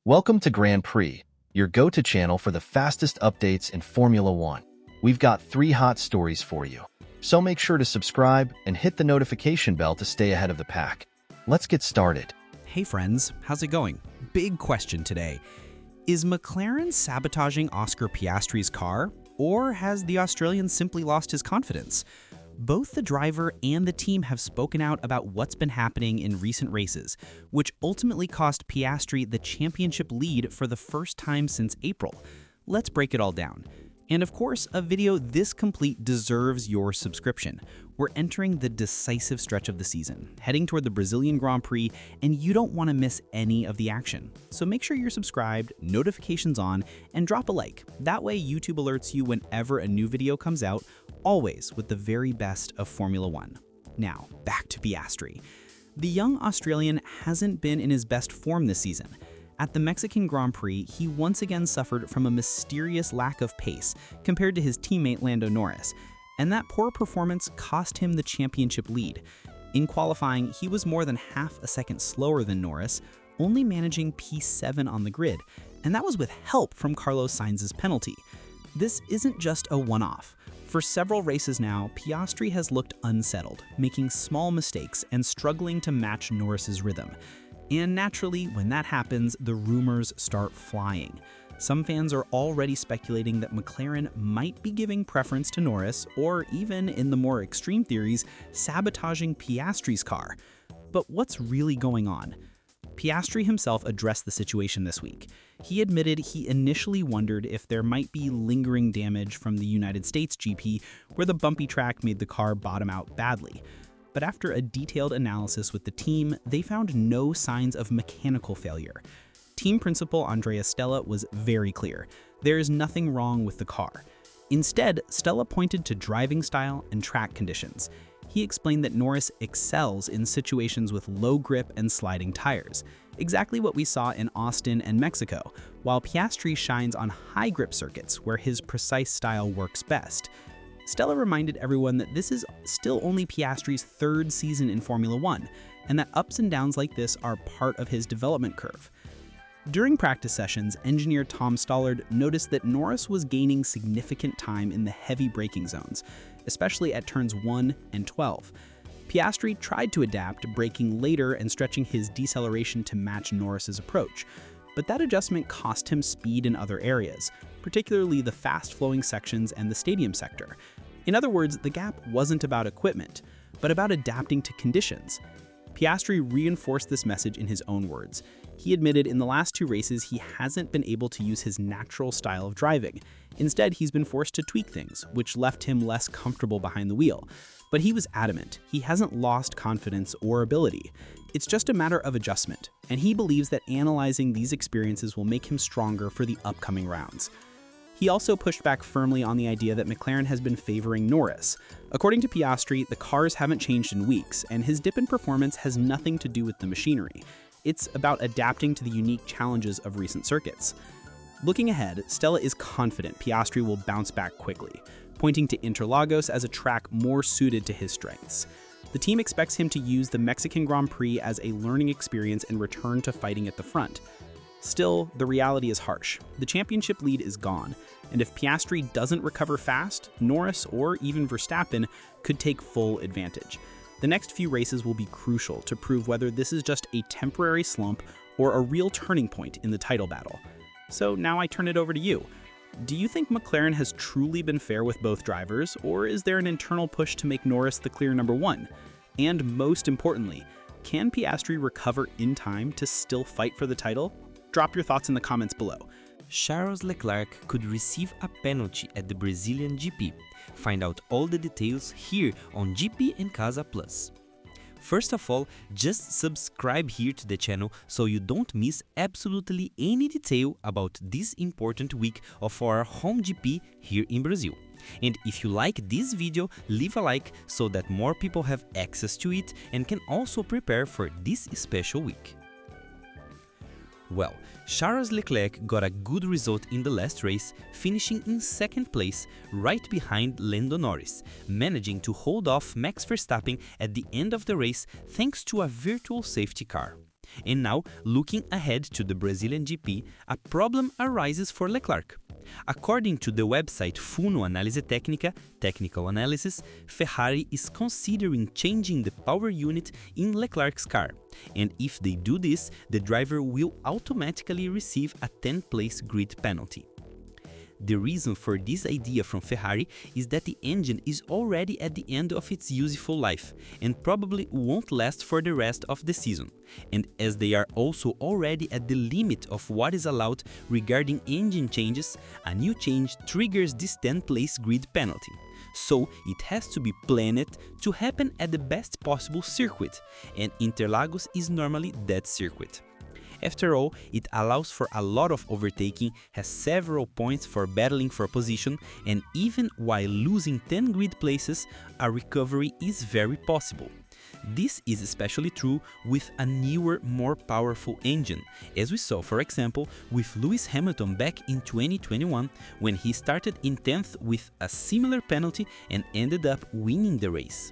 Welcome to Grand Prix, your go-to channel for the fastest updates in Formula One. We've got 3 hot stories for you, so make sure to subscribe and hit the notification bell to stay ahead of the pack. Let's get started. Hey friends, how's it going? Big question today. Is McLaren sabotaging Oscar Piastri's car, or has the Australian simply lost his confidence? Both the driver and the team have spoken out about what's been happening in recent races, which ultimately cost Piastri the championship lead for the first time since April. Let's break it all down. And of course, a video this complete deserves your subscription. We're entering the decisive stretch of the season, heading toward the Brazilian Grand Prix, and you don't want to miss any of the action. So make sure you're subscribed, notifications on, and drop a like. That way YouTube alerts you whenever a new video comes out, always with the very best of Formula One. Now, back to Piastri. The young Australian hasn't been in his best form this season. At the Mexican Grand Prix, he once again suffered from a mysterious lack of pace compared to his teammate Lando Norris, and that poor performance cost him the championship lead. In qualifying, he was more than half a second slower than Norris, only managing P7 on the grid, and that was with help from Carlos Sainz's penalty. This isn't just a one-off. For several races now, Piastri has looked unsettled, making small mistakes and struggling to match Norris's rhythm. And naturally, when that happens, the rumors start flying. Some fans are already speculating that McLaren might be giving preference to Norris, or even, in the more extreme theories, sabotaging Piastri's car. But what's really going on? Piastri himself addressed the situation this week. He admitted he initially wondered if there might be lingering damage from the United States GP, where the bumpy track made the car bottom out badly. But after a detailed analysis with the team, they found no signs of mechanical failure. Team principal Andrea Stella was very clear. There is nothing wrong with the car. Instead, Stella pointed to driving style and track conditions. He explained that Norris excels in situations with low grip and sliding tires, exactly what we saw in Austin and Mexico, while Piastri shines on high grip circuits where his precise style works best. Stella reminded everyone that this is still only Piastri's 3rd season in Formula One, and that ups and downs like this are part of his development curve. During practice sessions, engineer Tom Stollard noticed that Norris was gaining significant time in the heavy braking zones, especially at turns 1 and 12. Piastri tried to adapt, braking later and stretching his deceleration to match Norris's approach, but that adjustment cost him speed in other areas, particularly the fast-flowing sections and the stadium sector. In other words, the gap wasn't about equipment, but about adapting to conditions. Piastri reinforced this message in his own words. He admitted in the last 2 races he hasn't been able to use his natural style of driving. Instead, he's been forced to tweak things, which left him less comfortable behind the wheel. But he was adamant. He hasn't lost confidence or ability. It's just a matter of adjustment, and he believes that analyzing these experiences will make him stronger for the upcoming rounds. He also pushed back firmly on the idea that McLaren has been favoring Norris. According to Piastri, the cars haven't changed in weeks, and his dip in performance has nothing to do with the machinery. It's about adapting to the unique challenges of recent circuits. Looking ahead, Stella is confident Piastri will bounce back quickly, pointing to Interlagos as a track more suited to his strengths. The team expects him to use the Mexican Grand Prix as a learning experience and return to fighting at the front. Still, the reality is harsh. The championship lead is gone, and if Piastri doesn't recover fast, Norris or even Verstappen could take full advantage. The next few races will be crucial to prove whether this is just a temporary slump or a real turning point in the title battle. So now I turn it over to you. Do you think McLaren has truly been fair with both drivers, or is there an internal push to make Norris the clear number 1? And most importantly, can Piastri recover in time to still fight for the title? Drop your thoughts in the comments below. Charles Leclerc could receive a penalty at the Brazilian GP. Find out all the details here on GP em Casa Plus. First of all, just subscribe here to the channel so you don't miss absolutely any detail about this important week of our home GP here in Brazil. And if you like this video, leave a like so that more people have access to it and can also prepare for this special week. Well, Charles Leclerc got a good result in the last race, finishing in 2nd place, right behind Lando Norris, managing to hold off Max Verstappen at the end of the race thanks to a virtual safety car. And now, looking ahead to the Brazilian GP, a problem arises for Leclerc. According to the website Funo Análise Técnica, Technical Analysis, Ferrari is considering changing the power unit in Leclerc's car, and if they do this, the driver will automatically receive a 10th-place grid penalty. The reason for this idea from Ferrari is that the engine is already at the end of its useful life and probably won't last for the rest of the season. And as they are also already at the limit of what is allowed regarding engine changes, a new change triggers this 10th-place grid penalty. So it has to be planned to happen at the best possible circuit, and Interlagos is normally that circuit. After all, it allows for a lot of overtaking, has several points for battling for position, and even while losing 10 grid places, a recovery is very possible. This is especially true with a newer, more powerful engine, as we saw, for example, with Lewis Hamilton back in 2021, when he started in 10th with a similar penalty and ended up winning the race.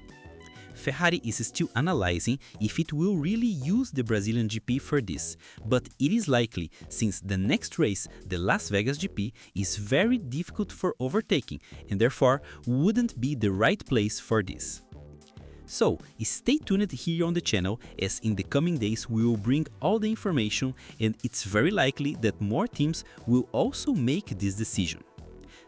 Ferrari is still analyzing if it will really use the Brazilian GP for this, but it is likely since the next race, the Las Vegas GP, is very difficult for overtaking and therefore wouldn't be the right place for this. So, stay tuned here on the channel, as in the coming days we will bring all the information, and it's very likely that more teams will also make this decision.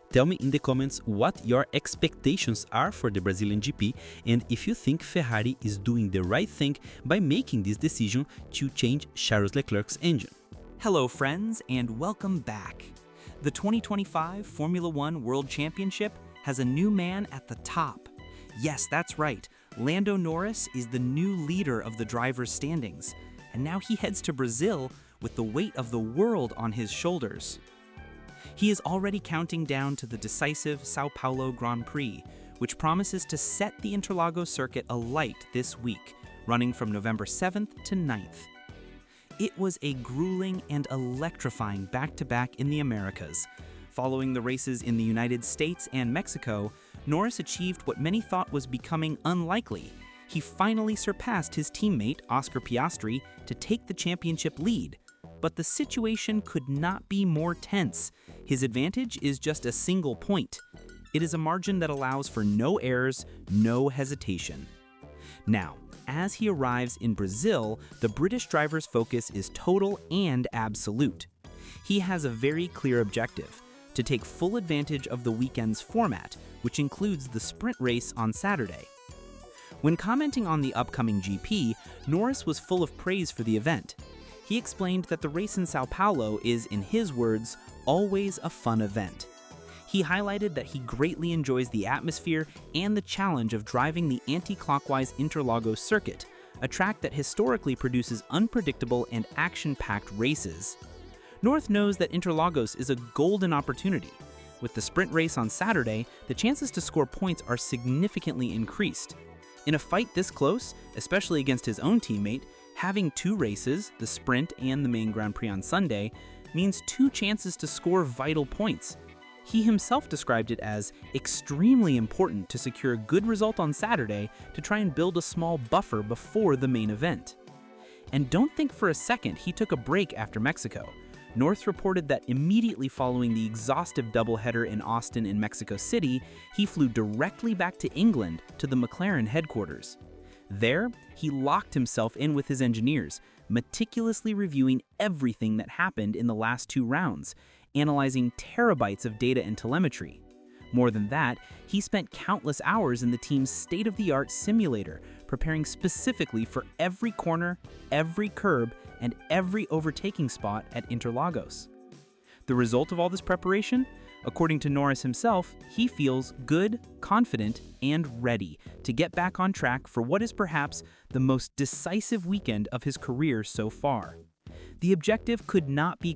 Tell me in the comments what your expectations are for the Brazilian GP and if you think Ferrari is doing the right thing by making this decision to change Charles Leclerc's engine. Hello friends and welcome back. The 2025 Formula One World Championship has a new man at the top. Yes, that's right, Lando Norris is the new leader of the drivers' standings, and now he heads to Brazil with the weight of the world on his shoulders. He is already counting down to the decisive São Paulo Grand Prix, which promises to set the Interlagos circuit alight this week, running from November 7th to 9th. It was a grueling and electrifying back-to-back in the Americas. Following the races in the United States and Mexico, Norris achieved what many thought was becoming unlikely. He finally surpassed his teammate Oscar Piastri to take the championship lead. But the situation could not be more tense. His advantage is just a single point. It is a margin that allows for no errors, no hesitation. Now, as he arrives in Brazil, the British driver's focus is total and absolute. He has a very clear objective: to take full advantage of the weekend's format, which includes the sprint race on Saturday. When commenting on the upcoming GP, Norris was full of praise for the event. He explained that the race in São Paulo is, in his words, always a fun event. He highlighted that he greatly enjoys the atmosphere and the challenge of driving the anti-clockwise Interlagos circuit, a track that historically produces unpredictable and action-packed races. Norris knows that Interlagos is a golden opportunity. With the sprint race on Saturday, the chances to score points are significantly increased. In a fight this close, especially against his own teammate, having two races, the sprint and the main Grand Prix on Sunday, means two chances to score vital points. He himself described it as extremely important to secure a good result on Saturday to try and build a small buffer before the main event. And don't think for a second he took a break after Mexico. Norris reported that immediately following the exhaustive doubleheader in Austin and Mexico City, he flew directly back to England to the Mclaren headquarters. There, he locked himself in with his engineers, meticulously reviewing everything that happened in the last two rounds, analyzing terabytes of data and telemetry. More than that, he spent countless hours in the team's state-of-the-art simulator, preparing specifically for every corner, every curb, and every overtaking spot at Interlagos. The result of all this preparation? According to Norris himself, he feels good, confident, and ready to get back on track for what is perhaps the most decisive weekend of his career so far. The objective could not be